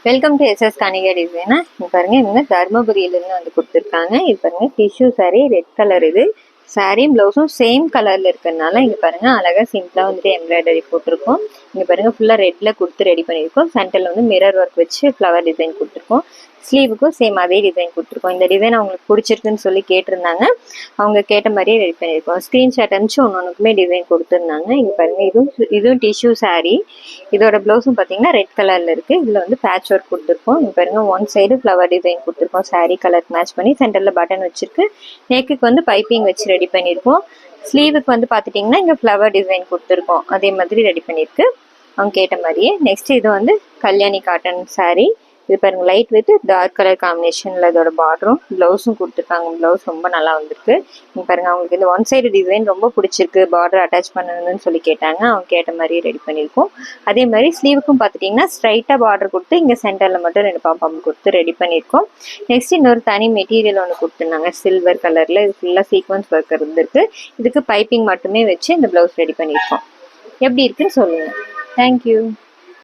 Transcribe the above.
Welcome to SS Kanika டிசைனா. இது பாருங்க, இவங்க தர்மபுரியிலேருந்து வந்து கொடுத்துருக்காங்க. இது பாருங்க டிஷ்யூ சாரீ, ரெட் கலர். இது சாரியும் ப்ளவுஸும் சேம் கலர்ல இருக்கிறதுனால இங்க பாருங்க அழகா சிம்பிளா வந்துட்டு எம்ப்ராய்டரி போட்டிருக்கோம். இங்க பாருங்க ஃபுல்லா ரெட்ல கொடுத்து ரெடி பண்ணியிருக்கோம். சென்டர்ல வந்து மிரர் ஒர்க் வச்சு ஃப்ளவர் டிசைன் கொடுத்துருக்கோம். ஸ்லீவுக்கும் சேம் அதே டிசைன் கொடுத்துருக்கோம். இந்த டிசைன் அவங்களுக்கு பிடிச்சிருக்குன்னு சொல்லி கேட்டிருந்தாங்க. அவங்க கேட்ட மாதிரியே ரெடி பண்ணியிருக்கோம். ஸ்க்ரீன்ஷாட் அனுப்பிச்சு ஒன்றுக்குமே டிசைன் கொடுத்துருந்தாங்க. இங்க பாருங்க இதுவும் டிஷ்யூ சாரீ. இதோட ப்ளவுஸும் பார்த்தீங்கன்னா ரெட் கலர்ல இருக்கு. இதுல வந்து பேட்ச் ஒர்க் கொடுத்துருக்கோம். இங்க பாருங்க ஒன் சைடு ஃப்ளவர் டிசைன் கொடுத்துருக்கோம். சாரீ கலர் மேட்ச் பண்ணி சென்டர்ல பட்டன் வச்சிருக்கு. நெக்குக்கு வந்து பைப்பிங் வச்சு ரெடி பண்ணியிருக்கோம். ஸ்லீவுக்கு வந்து பார்த்துட்டிங்கன்னா இங்கே ஃப்ளவர் டிசைன் கொடுத்துருக்கோம். அதே மாதிரி ரெடி பண்ணியிருக்கு அவங்க கேட்ட மாதிரியே. நெக்ஸ்ட் இது வந்து கல்யாணி காட்டன் சாரீ. இது பாருங்க லைட் வித் டார்க் கலர் காம்பினேஷன்ல இதோட பார்டரும் ப்ளவுஸும் கொடுத்துருக்காங்க. ப்ளவுஸ் ரொம்ப நல்லா வந்திருக்கு. இங்க பாருங்க அவங்களுக்கு இந்த ஒன் சைடு டிசைன் ரொம்ப பிடிச்சிருக்கு, பார்டர் அட்டாச் பண்ணணும்னு சொல்லி கேட்டாங்க. அவங்க கேட்ட மாதிரி ரெடி பண்ணியிருக்கோம். அதே மாதிரி ஸ்லீவுக்கும் பார்த்துட்டிங்கன்னா ஸ்ட்ரைட்டாக பார்டர் கொடுத்து இங்கே சென்டரில் மட்டும் 2 பாம்பம் கொடுத்து ரெடி பண்ணியிருக்கோம். நெக்ஸ்ட் இன்னொரு தனி மெட்டீரியல் ஒன்று கொடுத்துருந்தாங்க சில்வர் கலரில். இது ஃபுல்லாக சீக்வன்ஸ் ஒர்க் இருந்திருக்கு. இதுக்கு பைப்பிங் மட்டுமே வச்சு இந்த ப்ளவுஸ் ரெடி பண்ணியிருக்கோம். எப்படி இருக்குன்னு சொல்லுங்கள். தேங்க்யூ.